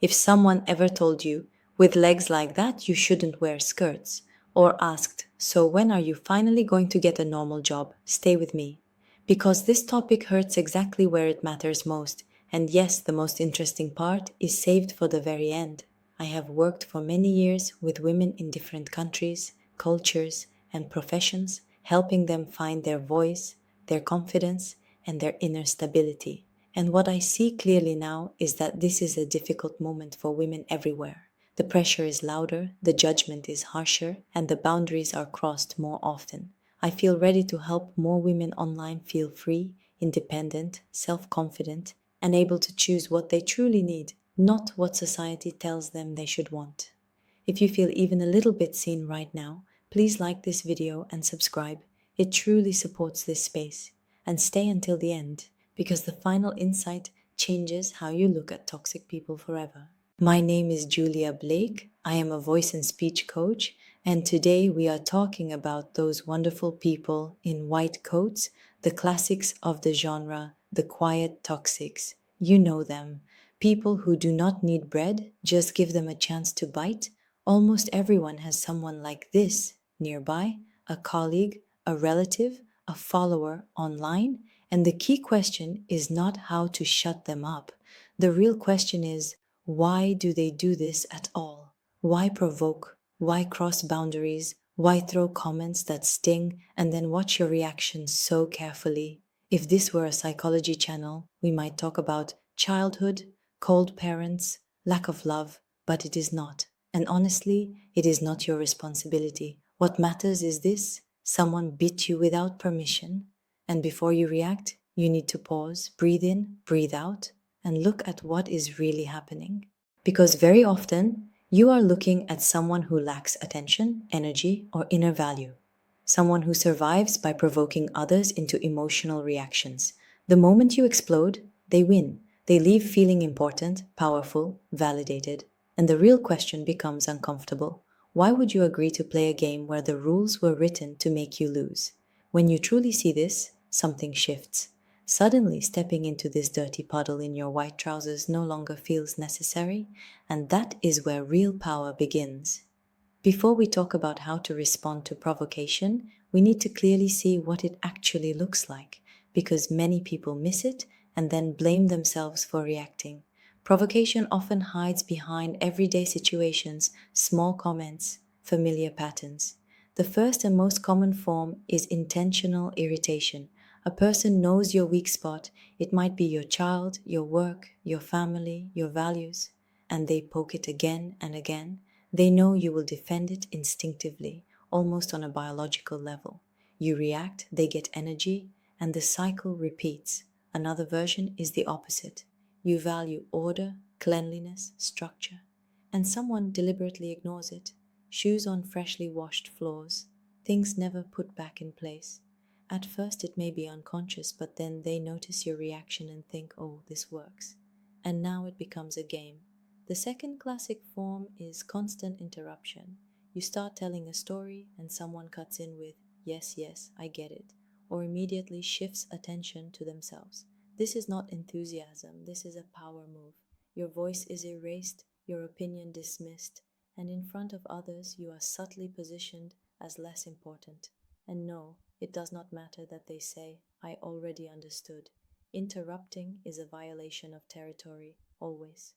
If someone ever told you, with legs like that, you shouldn't wear skirts, or asked, so when are you finally going to get a normal job? Stay with me. Because this topic hurts exactly where it matters most. And yes, the most interesting part is saved for the very end. I have worked for many years with women in different countries, cultures, and professions, helping them find their voice, their confidence, and their inner stability. And what I see clearly now is that this is a difficult moment for women everywhere. The pressure is louder, the judgment is harsher, and the boundaries are crossed more often. I feel ready to help more women online feel free, independent, self confident, and able to choose what they truly need, not what society tells them they should want. If you feel even a little bit seen right now, please like this video and subscribe. It truly supports this space. And stay until the end, because the final insight changes how you look at toxic people forever. My name is Julia Blake. I am a voice and speech coach, and today we are talking about those wonderful people in white coats, the classics of the genre, the quiet toxics. You know them. People who do not need bread, just give them a chance to bite. Almost everyone has someone like this nearby, a colleague, a relative, a follower online, and the key question is not how to shut them up. The real question is, why do they do this at all? Why provoke? Why cross boundaries? Why throw comments that sting and then watch your reaction so carefully? If this were a psychology channel, we might talk about childhood, cold parents, lack of love, but it is not. And honestly, it is not your responsibility. What matters is this: someone bit you without permission, and before you react, you need to pause, breathe in, breathe out, and look at what is really happening. Because very often, you are looking at someone who lacks attention, energy, or inner value. Someone who survives by provoking others into emotional reactions. The moment you explode, they win. They leave feeling important, powerful, validated. And the real question becomes uncomfortable. Why would you agree to play a game where the rules were written to make you lose? When you truly see this, something shifts. Suddenly, stepping into this dirty puddle in your white trousers no longer feels necessary, and that is where real power begins. Before we talk about how to respond to provocation, we need to clearly see what it actually looks like, because many people miss it and then blame themselves for reacting. Provocation often hides behind everyday situations, small comments, familiar patterns. The first and most common form is intentional irritation. A person knows your weak spot. It might be your child, your work, your family, your values, and they poke it again and again. They know you will defend it instinctively, almost on a biological level. You react, they get energy, and the cycle repeats. Another version is the opposite. You value order, cleanliness, structure, and someone deliberately ignores it. Shoes on freshly washed floors, things never put back in place. At first it may be unconscious, but then they notice your reaction and think, oh, this works. And now it becomes a game. The second classic form is constant interruption. You start telling a story and someone cuts in with, yes, yes, I get it, or immediately shifts attention to themselves. This is not enthusiasm, this is a power move. Your voice is erased, your opinion dismissed, and in front of others you are subtly positioned as less important. And no, it does not matter that they say, I already understood. Interrupting is a violation of territory, always.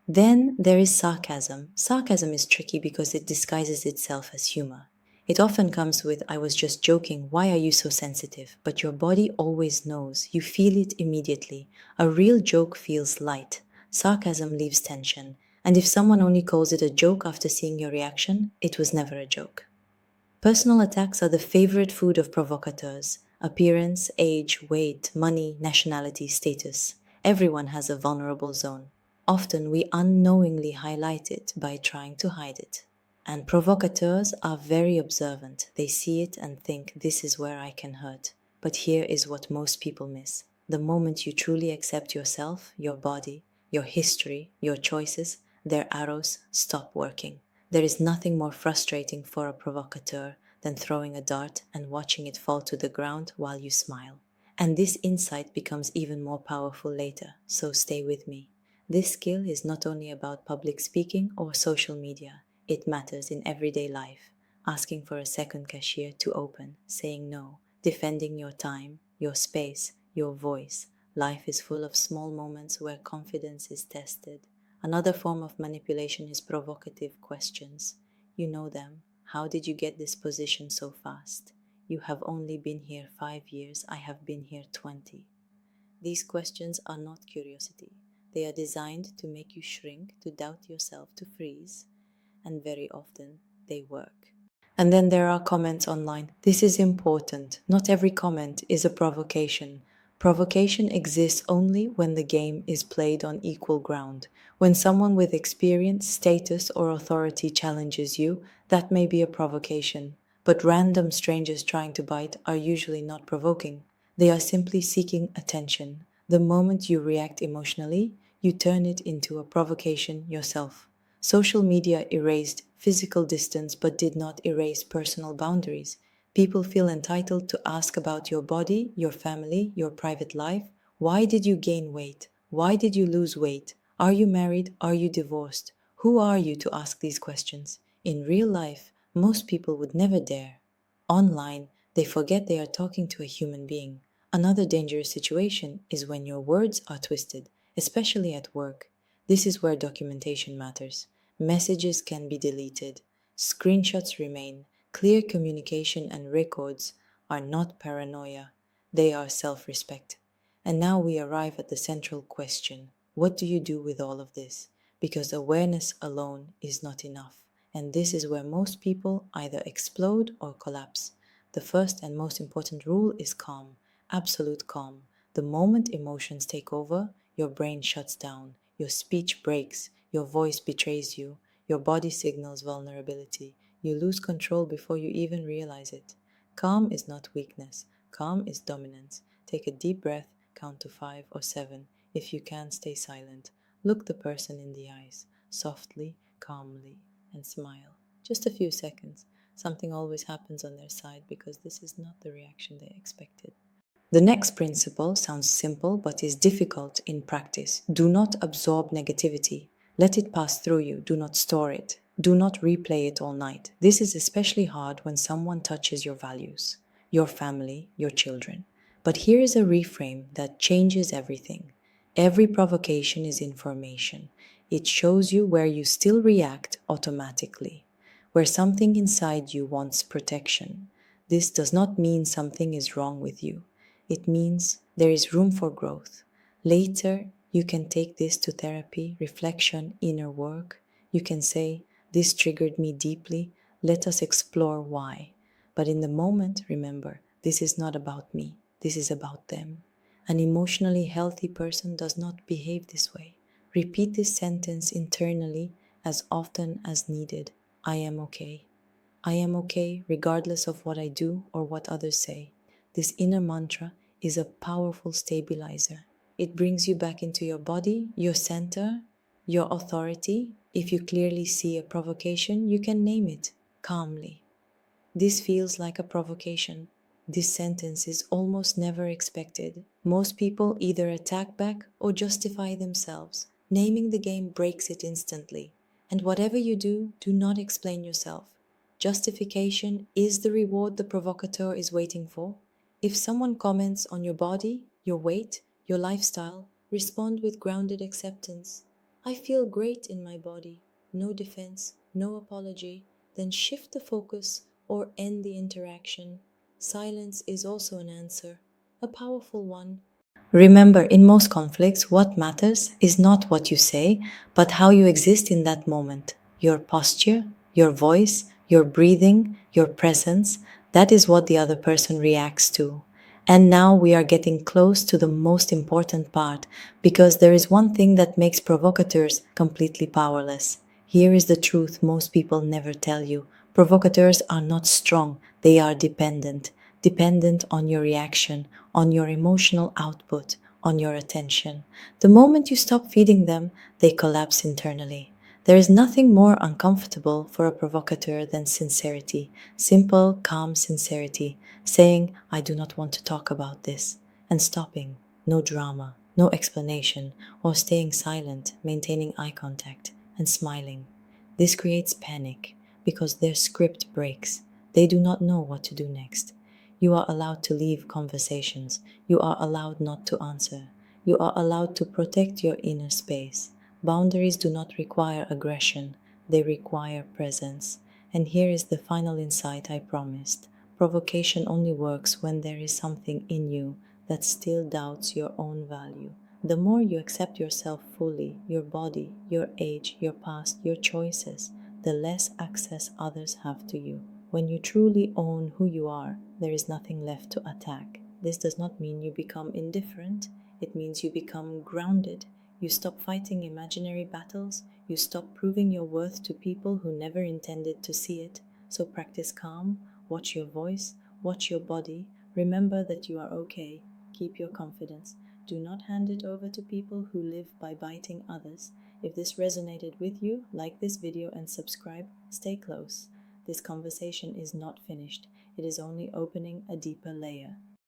Then there is sarcasm. Sarcasm is tricky because it disguises itself as humor. It often comes with, I was just joking, why are you so sensitive? But your body always knows. You feel it immediately. A real joke feels light. Sarcasm leaves tension. And if someone only calls it a joke after seeing your reaction, it was never a joke. Personal attacks are the favorite food of provocateurs. Appearance, age, weight, money, nationality, status. Everyone has a vulnerable zone. Often we unknowingly highlight it by trying to hide it. And provocateurs are very observant. They see it and think, this is where I can hurt. But here is what most people miss. The moment you truly accept yourself, your body, your history, your choices, their arrows stop working. There is nothing more frustrating for a provocateur than throwing a dart and watching it fall to the ground while you smile. And this insight becomes even more powerful later, so stay with me. This skill is not only about public speaking or social media, it matters in everyday life. Asking for a second cashier to open, saying no, defending your time, your space, your voice. Life is full of small moments where confidence is tested. Another form of manipulation is provocative questions. You know them. How did you get this position so fast? You have only been here 5 years, I have been here 20. These questions are not curiosity. They are designed to make you shrink, to doubt yourself, to freeze, and very often they work. And then there are comments online. This is important. Not every comment is a provocation. Provocation exists only when the game is played on equal ground. When someone with experience, status, or authority challenges you, that may be a provocation. But random strangers trying to bite are usually not provoking. They are simply seeking attention. The moment you react emotionally, you turn it into a provocation yourself. Social media erased physical distance but did not erase personal boundaries. People feel entitled to ask about your body, your family, your private life. Why did you gain weight? Why did you lose weight? Are you married? Are you divorced? Who are you to ask these questions? In real life, most people would never dare. Online, they forget they are talking to a human being. Another dangerous situation is when your words are twisted, especially at work. This is where documentation matters. Messages can be deleted, screenshots remain. Clear communication and records are not paranoia, they are self respect. And now we arrive at the central question: what do you do with all of this? Because awareness alone is not enough. And this is where most people either explode or collapse. The first and most important rule is calm, absolute calm. The moment emotions take over, your brain shuts down, your speech breaks, your voice betrays you, your body signals vulnerability. You lose control before you even realize it. Calm is not weakness, calm is dominance. Take a deep breath, count to 5 or 7. If you can, stay silent. Look the person in the eyes, softly, calmly, and smile. Just a few seconds. Something always happens on their side because this is not the reaction they expected. The next principle sounds simple but is difficult in practice. Do not absorb negativity. Let it pass through you. Do not store it. Do not replay it all night. This is especially hard when someone touches your values, your family, your children. But here is a reframe that changes everything. Every provocation is information. It shows you where you still react automatically, where something inside you wants protection. This does not mean something is wrong with you. It means there is room for growth. Later, you can take this to therapy, reflection, inner work. You can say, this triggered me deeply. Let us explore why. But in the moment, remember, this is not about me. This is about them. An emotionally healthy person does not behave this way. Repeat this sentence internally as often as needed. I am okay. I am okay regardless of what I do or what others say. This inner mantra is a powerful stabilizer. It brings you back into your body, your center, your authority. If you clearly see a provocation, you can name it calmly. This feels like a provocation. This sentence is almost never expected. Most people either attack back or justify themselves. Naming the game breaks it instantly. And whatever you do, do not explain yourself. Justification is the reward the provocateur is waiting for. If someone comments on your body, your weight, your lifestyle, respond with grounded acceptance. I feel great in my body. No defense, no apology. Then shift the focus or end the interaction. Silence is also an answer, a powerful one. Remember, in most conflicts, what matters is not what you say, but how you exist in that moment. Your posture, your voice, your breathing, your presence, that is what the other person reacts to. And now we are getting close to the most important part, because there is one thing that makes provocateurs completely powerless. Here is the truth most people never tell you. Provocateurs are not strong, they are dependent. Dependent on your reaction, on your emotional output, on your attention. The moment you stop feeding them, they collapse internally. There is nothing more uncomfortable for a provocateur than sincerity, simple, calm sincerity, saying, I do not want to talk about this, and stopping, no drama. No explanation, or staying silent, maintaining eye contact, and smiling. This creates panic because their script breaks. They do not know what to do next. You are allowed to leave conversations. You are allowed not to answer. You are allowed to protect your inner space. Boundaries do not require aggression, they require presence. And here is the final insight I promised. Provocation only works when there is something in you that still doubts your own value. The more you accept yourself fully, your body, your age, your past, your choices, the less access others have to you. When you truly own who you are, there is nothing left to attack. This does not mean you become indifferent, it means you become grounded. You stop fighting imaginary battles, you stop proving your worth to people who never intended to see it. So practice calm, watch your voice, watch your body, remember that you are okay, keep your confidence. Do not hand it over to people who live by biting others. If this resonated with you, like this video and subscribe. Stay close. This conversation is not finished. It is only opening a deeper layer.